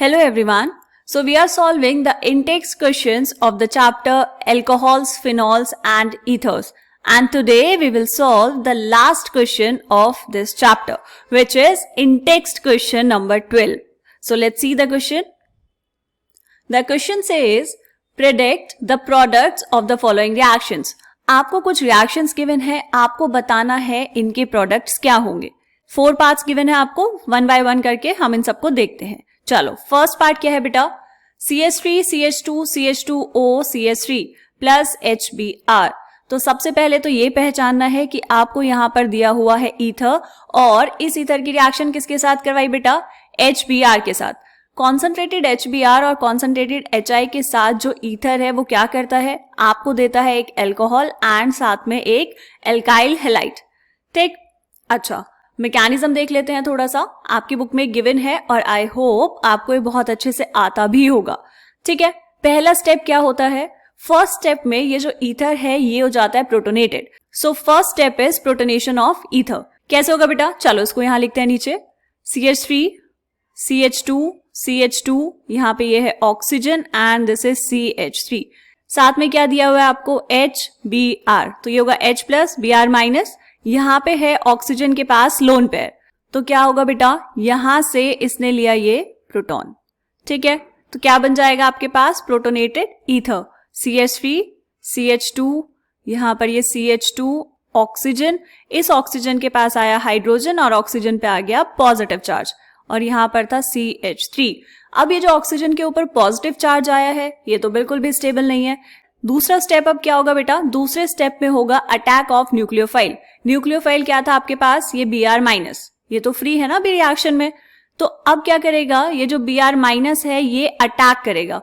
Hello everyone. So we are solving the in-text questions of the chapter alcohols, phenols and ethers. And today we will solve the last question of this chapter, which is in-text question number 12. So let's see the question. The question says, predict the products of the following reactions. आपको कुछ reactions given है, आपको बताना है इनके products क्या होंगे. 4 parts given है आपको, one by one करके हम इन सबको देखते हैं. चलो फर्स्ट पार्ट क्या है बेटा, CH3 CH2 CH2O CH3 plus HBr. तो सबसे पहले तो ये पहचानना है कि आपको यहाँ पर दिया हुआ है ईथर और इस ईथर की रिएक्शन किसके साथ करवाई बेटा, HBr के साथ. कॉन्सेंट्रेटेड HBr और कॉन्सेंट्रेटेड HI के साथ जो ईथर है वो क्या करता है, आपको देता है एक अल्कोहल एंड साथ में एक एल्काइल हैलाइड. ठीक, अच्छा मैकेनिज्म देख लेते हैं थोड़ा सा. आपकी बुक में गिवन है और आई होप आपको ये बहुत अच्छे से आता भी होगा. ठीक है, पहला स्टेप क्या होता है, फर्स्ट स्टेप में ये जो ईथर है ये हो जाता है protonated. So first step is protonation of ether. कैसे होगा बेटा, चलो इसको यहां लिखते हैं नीचे. CH3 CH2 CH2, यहाँ पे ये है oxygen and this is CH3. साथ में क्या दिया हुआ है आपको, HBr. तो ये होगा H प्लस Br माइनस. यहाँ पे है ऑक्सीजन के पास लोन पेयर, तो क्या होगा बेटा, यहां से इसने लिया ये प्रोटॉन. ठीक है, तो क्या बन जाएगा आपके पास, प्रोटोनेटेड ईथर. CH3 CH2, यहाँ पर ये CH2 ऑक्सीजन, इस ऑक्सीजन के पास आया हाइड्रोजन और ऑक्सीजन पे आ गया पॉजिटिव चार्ज और यहाँ पर था CH3. अब ये जो ऑक्सीजन के ऊपर पॉजिटिव चार्ज आया है ये तो बिल्कुल भी स्टेबल नहीं है. दूसरा स्टेप अब क्या होगा बेटा, दूसरे स्टेप में होगा अटैक ऑफ न्यूक्लियोफाइल. न्यूक्लियोफाइल क्या था आपके पास, ये Br माइनस, ये तो फ्री है ना अभी रिएक्शन में. तो अब क्या करेगा, ये जो Br माइनस है ये अटैक करेगा.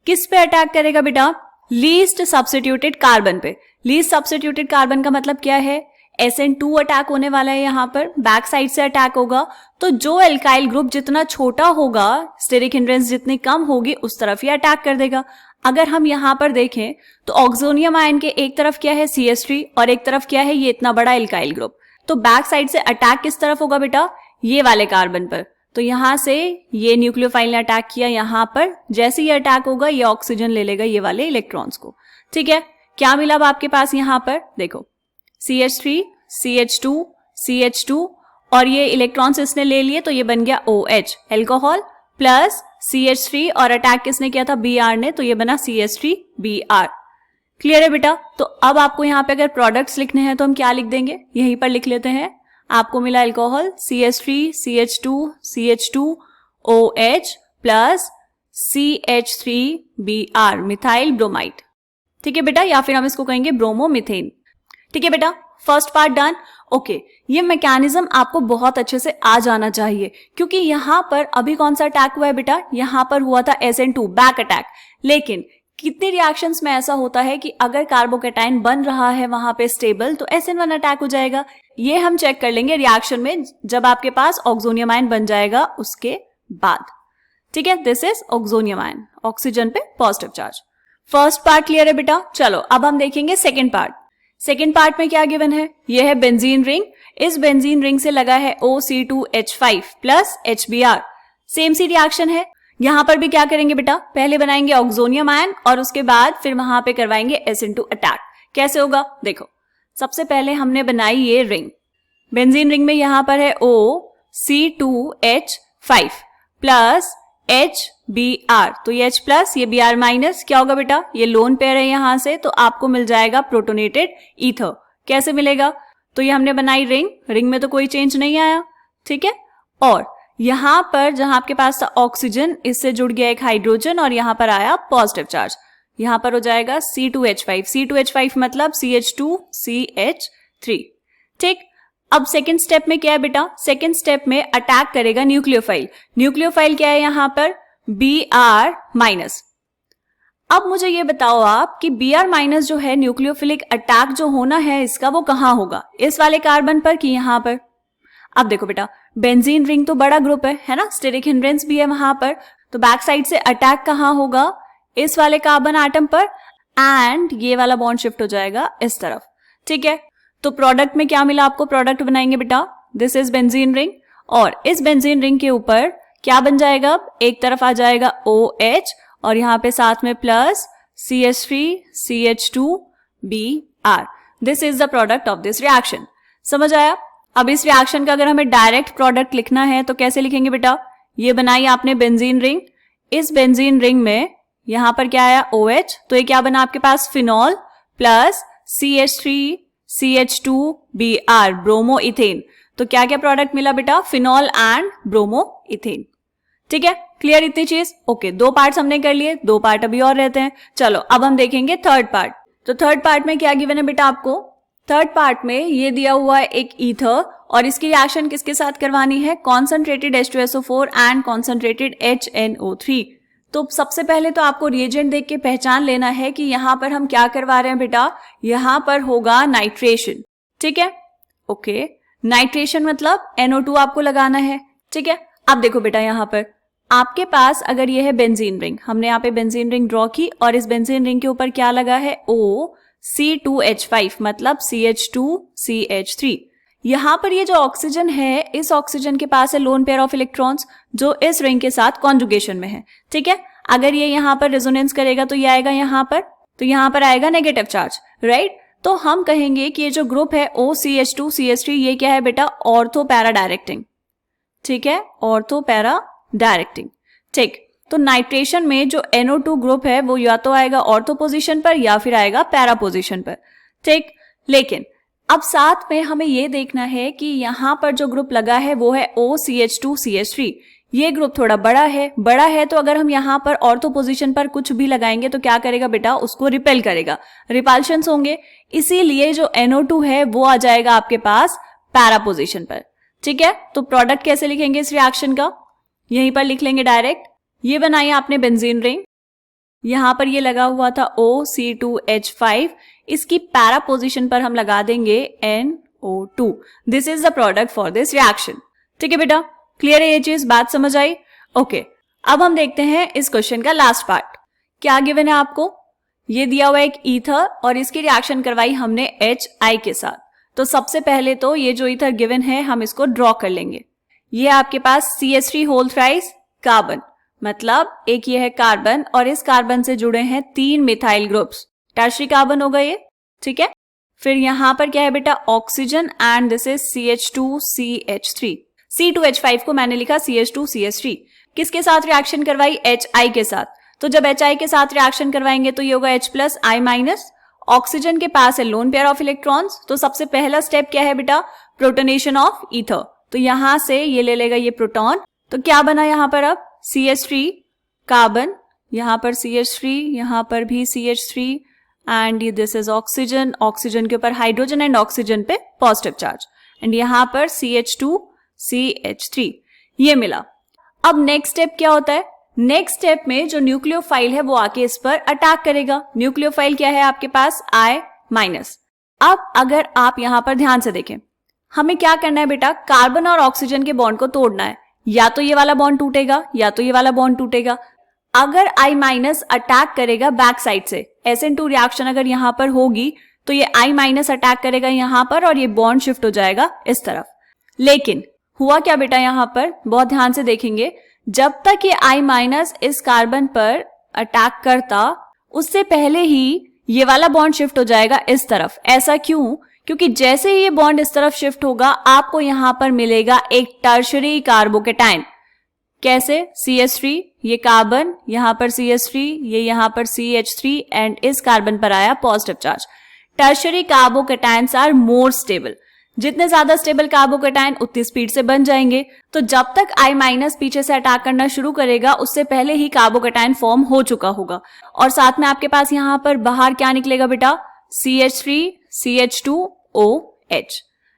किस पे अटैक करेगा बेटा, लीस्ट सब्स्टिट्यूटेड कार्बन पे. लीस्ट सब्स्टिट्यूटेड कार्बन का मतलब क्या है, SN2 अटैक होने वाला है, यहाँ पर बैक साइड से अटैक होगा. तो जो एल्काइल ग्रुप जितना छोटा होगा, स्टेरिक हिंड्रेंस जितनी कम होगी उस तरफ ये अटैक कर देगा. अगर हम यहाँ पर देखें तो ऑक्सोनियम आयन के एक तरफ क्या है CH3 और एक तरफ क्या है ये इतना बड़ा एल्काइल ग्रुप. तो बैक साइड से अटैक किस तरफ होगा बेटा, ये वाले कार्बन पर. तो यहाँ से ये न्यूक्लियोफाइल ने अटैक किया यहाँ पर, जैसे ये अटैक होगा ये ऑक्सीजन ले लेगा ये वाले इलेक्ट्रॉन्स को. ठीक है, क्या मिला अब आपके पास यहाँ पर, देखो CH3 CH2 CH2 और ये इलेक्ट्रॉन्स इसने ले लिए तो ये बन गया OH एल्कोहल प्लस CH3 और अटैक किसने किया था, Br ने, तो ये बना CH3Br. क्लियर है बेटा. तो अब आपको यहाँ पे अगर प्रोडक्ट्स लिखने हैं तो हम क्या लिख देंगे, यहीं पर लिख लेते हैं. आपको मिला alcohol CH3 CH2 CH2 OH plus CH3Br methyl bromide. ठीक है बेटा, या फिर हम इसको कहेंगे ब्रोमोमिथेन. ठीक है बेटा, फर्स्ट पार्ट डन. ओके, ये मैकेनिज्म आपको बहुत अच्छे से आ जाना चाहिए क्योंकि यहाँ पर अभी कौन सा अटैक हुआ है बेटा, यहाँ पर हुआ था SN2 बैक अटैक. लेकिन कितनी रिएक्शंस में ऐसा होता है कि अगर कार्बोकेटाइन बन रहा है वहां पे स्टेबल तो SN1 अटैक हो जाएगा. ये हम चेक कर लेंगे रिएक्शन में जब आपके पास ऑक्सोनियम आयन बन जाएगा उसके बाद. ठीक है, this is oxonium ion, oxygen पे positive charge. First part clear है बेटा. चलो अब हम देखेंगे सेकेंड पार्ट. सेकेंड पार्ट में क्या गिवन है, ये है बेंजीन रिंग. इस बेंजीन रिंग से लगा है OC2H5 प्लस HBr. सेम सी रिएक्शन है. यहां पर भी क्या करेंगे बेटा, पहले बनाएंगे ऑक्सोनियम आयन और उसके बाद फिर वहां पे करवाएंगे SN2 अटैक. कैसे होगा देखो, सबसे पहले हमने बनाई ये रिंग. बेंजीन रिंग में यहां पर है OC2H5 प्लस HBr. तो ये H प्लस ये Br माइनस, क्या होगा बेटा, ये लोन पेयर है यहां से, तो आपको मिल जाएगा प्रोटोनेटेड ईथर. कैसे मिलेगा, तो ये हमने बनाई रिंग, रिंग में तो कोई चेंज नहीं आया. ठीक है, और यहां पर जहां आपके पास था ऑक्सीजन, इससे जुड़ गया एक हाइड्रोजन और यहां पर आया पॉजिटिव चार्ज. यहां पर हो जाएगा C2H5. C2H5 मतलब CH2CH3. ठीक, अब सेकेंड स्टेप में क्या है बेटा, सेकेंड स्टेप में अटैक करेगा न्यूक्लियोफाइल. न्यूक्लियोफाइल क्या है यहां पर, Br माइनस. अब मुझे ये बताओ आप कि Br माइनस जो है न्यूक्लियोफिलिक अटैक जो होना है इसका वो कहां होगा, इस वाले कार्बन पर कि यहां पर. अब देखो बेटा, बेंजीन रिंग तो बड़ा ग्रुप है ना, स्टेरिक हिंड्रेंस भी है वहां पर, तो बैक साइड से अटैक कहां होगा, इस वाले कार्बन एटम पर, एंड ये वाला बॉन्ड शिफ्ट हो जाएगा इस तरफ. ठीक है, तो प्रोडक्ट में क्या मिला आपको, प्रोडक्ट बनाएंगे बेटा, दिस इज बेंजीन रिंग और इस बेंजीन रिंग के ऊपर क्या बन जाएगा? अब एक तरफ आ जाएगा OH और यहाँ पे साथ में plus CH3 CH2Br. This is the product of this reaction. समझ आया? अब इस रिएक्शन का अगर हमें डायरेक्ट प्रोडक्ट लिखना है तो कैसे लिखेंगे बेटा? ये बनाई आपने बेंजीन रिंग. इस बेंजीन रिंग में यहां पर क्या आया? OH. तो ये क्या बना आपके पास? Phenol plus CH3 CH2Br, bromo ethane. तो क्या क्या प्रोडक्ट मिला बेटा? Phenol and bromo ethane. ठीक है, क्लियर इतनी चीज? ओके, 2 पार्ट्स हमने कर लिए, 2 पार्ट अभी और रहते हैं. चलो अब हम देखेंगे थर्ड पार्ट. तो थर्ड पार्ट में क्या गिवन है बेटा आपको? थर्ड पार्ट में ये दिया हुआ है एक ईथर और इसकी रिएक्शन किसके साथ करवानी है? Concentrated H2SO4 and concentrated HNO3. तो सबसे पहले तो आपको रिएजेंट देख के पहचान लेना है कि यहां पर हम क्या करवा रहे हैं बेटा. यहां पर होगा नाइट्रेशन. ठीक है, ओके. नाइट्रेशन मतलब NO2 आपको लगाना है. ठीक है, अब देखो बेटा यहां पर आपके पास अगर ये है बेंजीन रिंग, हमने यहाँ पे बेंजीन रिंग ड्रॉ की और इस बेंजीन रिंग के ऊपर क्या लगा है? OC2H5 मतलब CH2CH3. यहां पर ये जो ऑक्सीजन है, इस ऑक्सीजन के पास है लोन पेयर ऑफ इलेक्ट्रॉन्स जो इस रिंग के साथ कॉन्जुगेशन में है. ठीक है, अगर ये यहां पर रेजोनेंस करेगा तो ये आएगा यहां पर, तो यहां पर आएगा नेगेटिव चार्ज, राइट. तो हम कहेंगे कि ये जो ग्रुप है OCH2CH3 ये क्या है बेटा? Ortho para directing. ठीक है, ऑर्थो पैरा डायरेक्टिंग. ठीक, तो नाइट्रेशन में जो NO2 ग्रुप है वो या तो आएगा ऑर्थो पोजीशन पर या फिर आएगा पैरा पोजीशन पर. ठीक, लेकिन अब साथ में हमें ये देखना है कि यहां पर जो ग्रुप लगा है वो है OCH2CH3. ये ग्रुप थोड़ा बड़ा है तो अगर हम यहां पर ऑर्थो पोजीशन पर कुछ भी लगाएंगे तो क्या करेगा बेटा? उसको रिपेल करेगा, रिपल्शंस होंगे. इसीलिए जो NO2 है वो आ जाएगा आपके पास पैरा पोजीशन पर. ठीक है, तो प्रोडक्ट कैसे लिखेंगे इस रिएक्शन का? यहीं पर लिख लेंगे डायरेक्ट. ये बनाई आपने बेंजीन रिंग, यहां पर ये लगा हुआ था OC2H5, इसकी पैरा पोजीशन पर हम लगा देंगे NO2. This is the product for this reaction. ठीक है बेटा, क्लियर है ये चीज? बात समझ आई? ओके, अब हम देखते हैं इस क्वेश्चन का लास्ट पार्ट. क्या गिवन है आपको? ये दिया हुआ एक ईथर और इसकी रिएक्शन करवाई हमने HI के साथ. तो सबसे पहले तो ये जो ईथर गिवन है हम इसको ड्रॉ कर लेंगे. ये आपके पास CH3 होल थ्राइस कार्बन, मतलब एक ये है कार्बन और इस कार्बन से जुड़े हैं 3 मिथाइल ग्रुप्स, टर्शियरी कार्बन हो गए. ठीक है, फिर यहां पर क्या है बेटा? Oxygen and this is CH2CH3. C2H5 को मैंने लिखा CH2CH3. किसके साथ रिएक्शन करवाई? HI के साथ. तो जब HI के साथ रिएक्शन करवाएंगे तो ये होगा H+I-. ऑक्सीजन के पास है लोन पेयर ऑफ इलेक्ट्रॉन्स, तो सबसे पहला स्टेप क्या है बेटा? Protonation of ether. तो यहां से ये ले लेगा ये प्रोटॉन. तो क्या बना यहां पर? अब CH3 कार्बन, यहां पर CH3, यहां पर भी CH3 and this is oxygen. Oxygen के ऊपर हाइड्रोजन एंड ऑक्सीजन पे पॉजिटिव चार्ज एंड यहां पर CH2CH3 ये मिला. अब नेक्स्ट स्टेप क्या होता है? नेक्स्ट स्टेप में जो न्यूक्लियोफाइल है वो आके इस पर अटैक करेगा. न्यूक्लियोफाइल क्या है आपके पास? I-. अब अगर आप यहां पर ध्यान से देखें, हमें क्या करना है बेटा? कार्बन और ऑक्सीजन के बॉन्ड को तोड़ना है. या तो ये वाला बॉन्ड टूटेगा या तो ये वाला बॉन्ड टूटेगा. अगर I- अटैक करेगा बैक साइड से, SN2 रिएक्शन अगर यहां पर होगी तो ये I- अटैक करेगा यहां पर और ये बॉन्ड शिफ्ट हो जाएगा इस तरफ. लेकिन हुआ क्या बेटा यहां पर? बहुत ध्यान से देखेंगे, जब तक ये I- इस कार्बन पर अटैक करता उससे पहले ही ये वाला बॉन्ड शिफ्ट हो जाएगा इस तरफ. ऐसा क्यों? क्योंकि जैसे ही ये बॉन्ड इस तरफ शिफ्ट होगा आपको यहां पर मिलेगा एक टर्शियरी कार्बोकेटाइन. कैसे? CH3, ये कार्बन, यहां पर CH3, ये यहां पर CH3 एंड इस कार्बन पर आया positive charge. Tertiary carbocations are more stable. जितने ज्यादा स्टेबल कार्बोकेटाइन उतनी स्पीड से बन जाएंगे. तो जब तक I- पीछे से अटैक करना शुरू करेगा उससे पहले ही कार्बोकेटाइन फॉर्म हो चुका होगा. और साथ में आपके पास यहां पर बाहर क्या निकलेगा बेटा? CH3 CH2OH.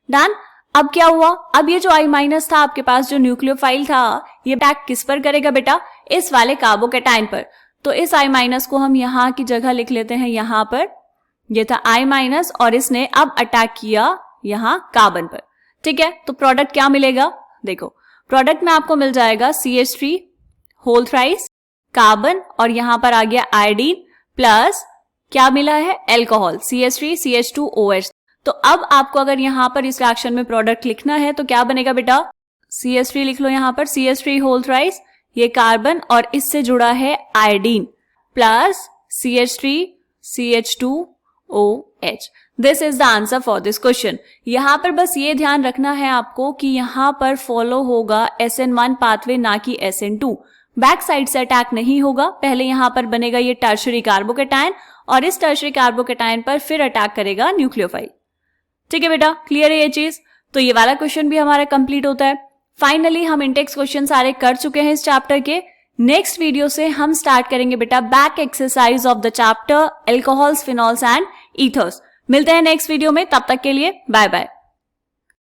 डन. अब क्या हुआ? अब ये जो I- था आपके पास, जो न्यूक्लियोफाइल था, ये अटैक किस पर करेगा बेटा? इस वाले कार्बोकेटाइन पर. तो इस I- को हम यहां की जगह लिख लेते हैं यहां पर. ये था I- और इसने अब अटैक किया यहां कार्बन पर. ठीक है, तो प्रोडक्ट क्या मिलेगा? देखो, प्रोडक्ट में आपको मिल जाएगा CH3 होल थ्राइस कार्बन और यहां पर आ गया आयोडीन प्लस क्या मिला है? Alcohol CH3 CH2OH. तो अब आपको अगर यहां पर इस रिएक्शन में प्रोडक्ट लिखना है तो क्या बनेगा बेटा? CH3 लिख लो यहाँ पर, CH3 होल थ्राइस, ये कार्बन और इससे जुड़ा है iodine, plus CH3 CH2OH. This is the answer for this question. यहाँ पर बस ये ध्यान रखना है आपको कि यहाँ पर फॉलो होगा SN1 पाथवे, ना कि SN2. बैक साइड से अटैक नहीं होगा, पहले यहाँ पर बनेगा ये टर्शरी कार्बोकेटायन और इस टर्शरी कार्बोकेटायन पर फिर अटैक करेगा न्यूक्लियोफाइल. ठीक है बेटा, क्लियर है ये चीज. तो ये वाला क्वेश्चन भी हमारा कंप्लीट होता है. फाइनली हम इंटेक्स क्वेश्चन सारे कर चुके हैं इस चैप्टर के. नेक्स्ट वीडियो से हम स्टार्ट करेंगे बेटा back exercise of the chapter alcohols, phenols and ethers. मिलते हैं नेक्स्ट वीडियो में, तब तक के लिए बाय बाय.